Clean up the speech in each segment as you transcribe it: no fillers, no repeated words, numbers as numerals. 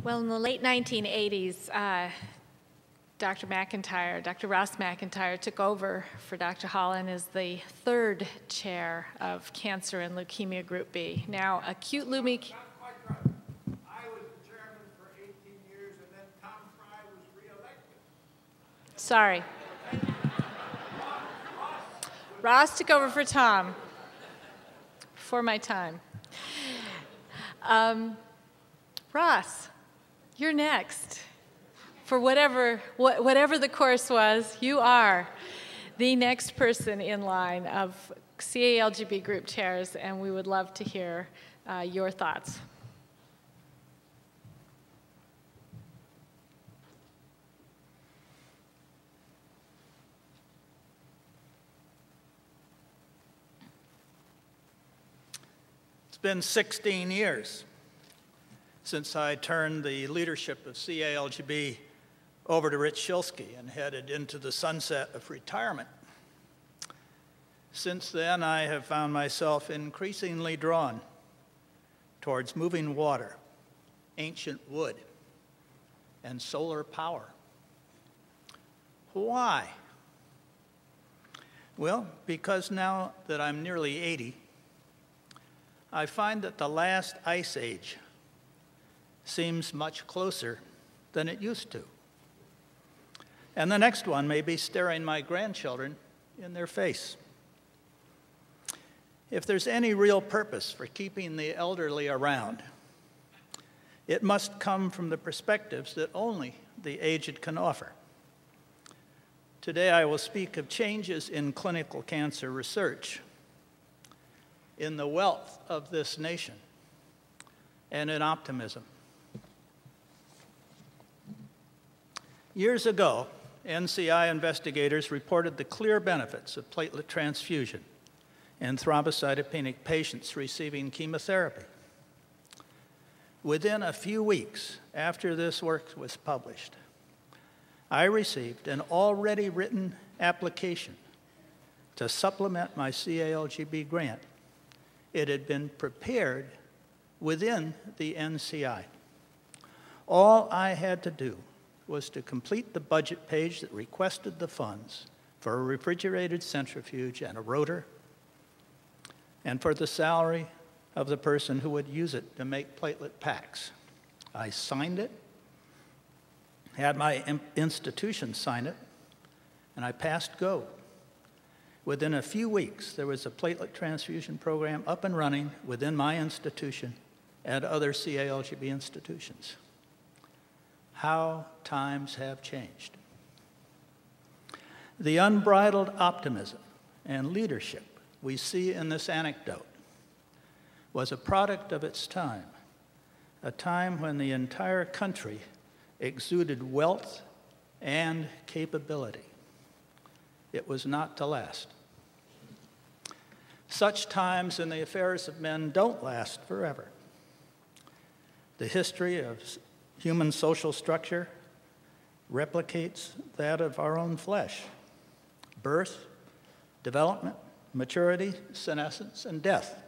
Well, in the late 1980s, Dr. Ross McIntyre, took over for Dr. Holland as the third chair of Cancer and Leukemia Group B. Now, acute leukemia... Not quite right. I was the chairman for 18 years, and then Tom Fry was reelected. Sorry. Ross took over for Tom before my time. Ross, you're next. For whatever the course was, you are the next person in line of CALGB group chairs, and we would love to hear your thoughts. It's been 16 years since I turned the leadership of CALGB over to Rich Shilsky and headed into the sunset of retirement. Since then, I have found myself increasingly drawn towards moving water, ancient wood, and solar power. Why? Well, because now that I'm nearly 80, I find that the last ice age seems much closer than it used to. And the next one may be staring my grandchildren in their face. If there's any real purpose for keeping the elderly around, it must come from the perspectives that only the aged can offer. Today I will speak of changes in clinical cancer research, in the wealth of this nation, and in optimism. Years ago, NCI investigators reported the clear benefits of platelet transfusion in thrombocytopenic patients receiving chemotherapy. Within a few weeks after this work was published, I received an already written application to supplement my CALGB grant. It had been prepared within the NCI. All I had to do was to complete the budget page that requested the funds for a refrigerated centrifuge and a rotor, and for the salary of the person who would use it to make platelet packs. I signed it, had my institution sign it, and I passed go. Within a few weeks, there was a platelet transfusion program up and running within my institution and other CALGB institutions. How times have changed. The unbridled optimism and leadership we see in this anecdote was a product of its time, a time when the entire country exuded wealth and capability. It was not to last. Such times in the affairs of men don't last forever. The history of human social structure replicates that of our own flesh. Birth, development, maturity, senescence, and death.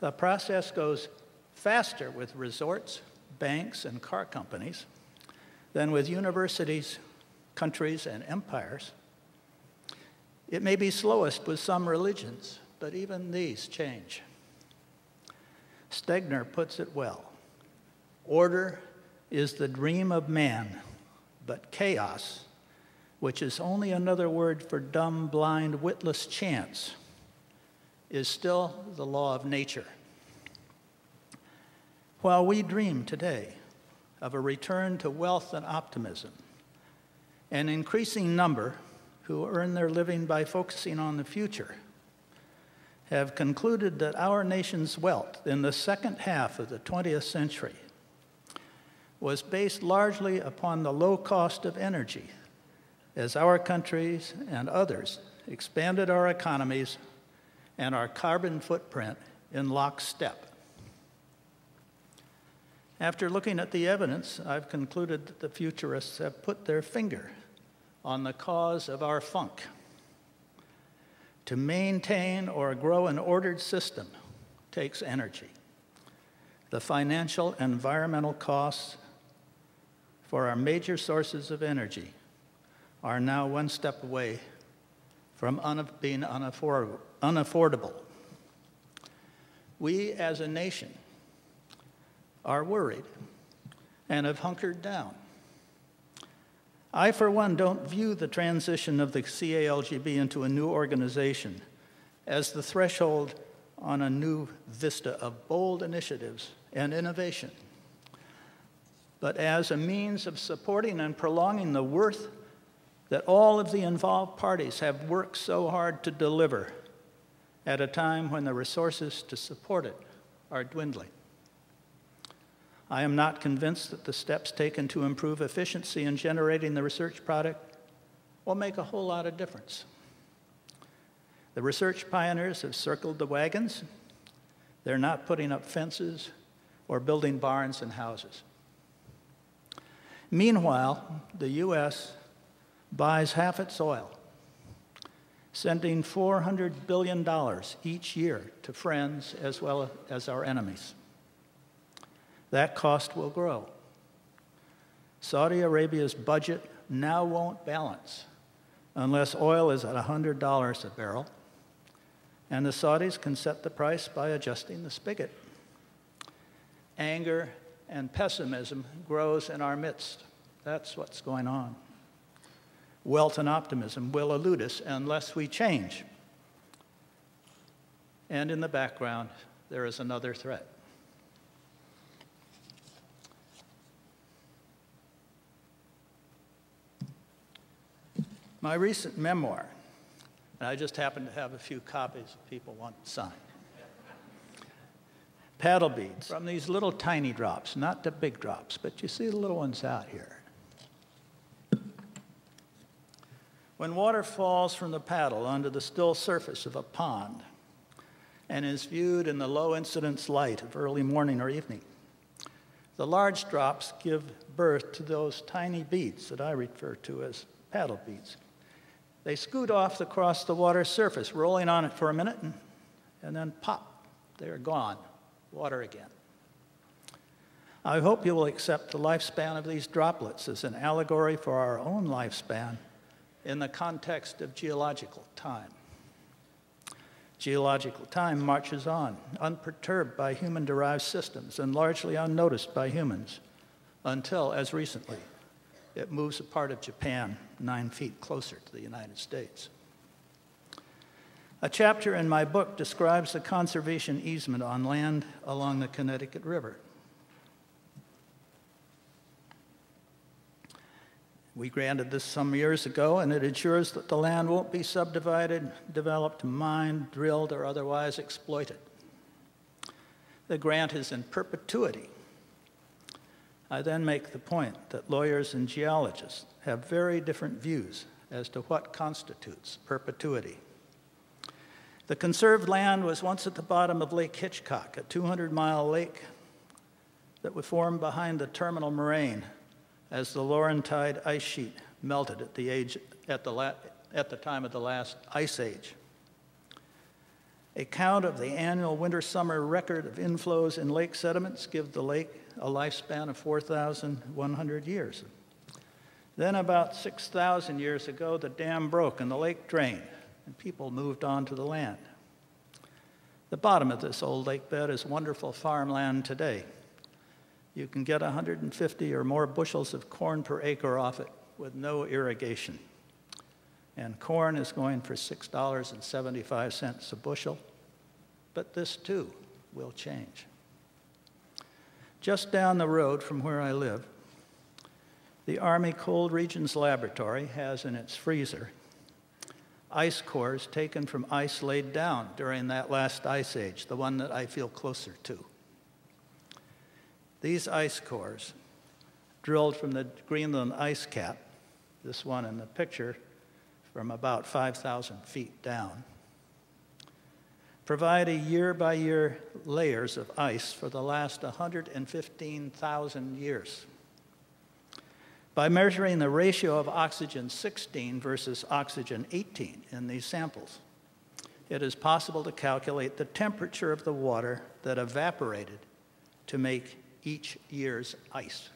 The process goes faster with resorts, banks, and car companies than with universities, countries, and empires. It may be slowest with some religions, but even these change. Stegner puts it well. Order is the dream of man, but chaos, which is only another word for dumb, blind, witless chance, is still the law of nature. While we dream today of a return to wealth and optimism, an increasing number who earn their living by focusing on the future have concluded that our nation's wealth in the second half of the 20th century was based largely upon the low cost of energy as our countries and others expanded our economies and our carbon footprint in lockstep. After looking at the evidence, I've concluded that the futurists have put their finger on the cause of our funk. To maintain or grow an ordered system takes energy. The financial and environmental costs for our major sources of energy are now one step away from being unaffordable. We as a nation are worried and have hunkered down. I, for one, don't view the transition of the CALGB into a new organization as the threshold on a new vista of bold initiatives and innovation, but as a means of supporting and prolonging the worth that all of the involved parties have worked so hard to deliver at a time when the resources to support it are dwindling. I am not convinced that the steps taken to improve efficiency in generating the research product will make a whole lot of difference. The research pioneers have circled the wagons. They're not putting up fences or building barns and houses. Meanwhile, the U.S. buys half its oil, sending $400 billion each year to friends as well as our enemies. That cost will grow. Saudi Arabia's budget now won't balance unless oil is at $100 a barrel, and the Saudis can set the price by adjusting the spigot. Anger and pessimism grows in our midst. That's what's going on. Wealth and optimism will elude us unless we change. And in the background, there is another threat. My recent memoir, and I just happen to have a few copies if people want signed. Paddle beads from these little tiny drops, not the big drops, but you see the little ones out here. When water falls from the paddle onto the still surface of a pond and is viewed in the low incidence light of early morning or evening, the large drops give birth to those tiny beads that I refer to as paddle beads. They scoot off across the water's surface, rolling on it for a minute, and then pop, they're gone, water again. I hope you will accept the lifespan of these droplets as an allegory for our own lifespan in the context of geological time. Geological time marches on, unperturbed by human-derived systems and largely unnoticed by humans, until, as recently, it moves a part of Japan 9 feet closer to the United States. A chapter in my book describes the conservation easement on land along the Connecticut River. We granted this some years ago, and it ensures that the land won't be subdivided, developed, mined, drilled, or otherwise exploited. The grant is in perpetuity. I then make the point that lawyers and geologists have very different views as to what constitutes perpetuity. The conserved land was once at the bottom of Lake Hitchcock, a 200-mile lake that was formed behind the terminal moraine as the Laurentide ice sheet melted at the time of the last ice age. A count of the annual winter-summer record of inflows in lake sediments give the lake a lifespan of 4,100 years. Then about 6,000 years ago, the dam broke and the lake drained, and people moved on to the land. The bottom of this old lake bed is wonderful farmland today. You can get 150 or more bushels of corn per acre off it with no irrigation. And corn is going for $6.75 a bushel, but this too will change. Just down the road from where I live, the Army Cold Regions Laboratory has in its freezer ice cores taken from ice laid down during that last ice age, the one that I feel closer to. These ice cores, drilled from the Greenland ice cap, this one in the picture, from about 5,000 feet down, provide a year-by-year layers of ice for the last 115,000 years. By measuring the ratio of oxygen-16 versus oxygen-18 in these samples, it is possible to calculate the temperature of the water that evaporated to make each year's ice.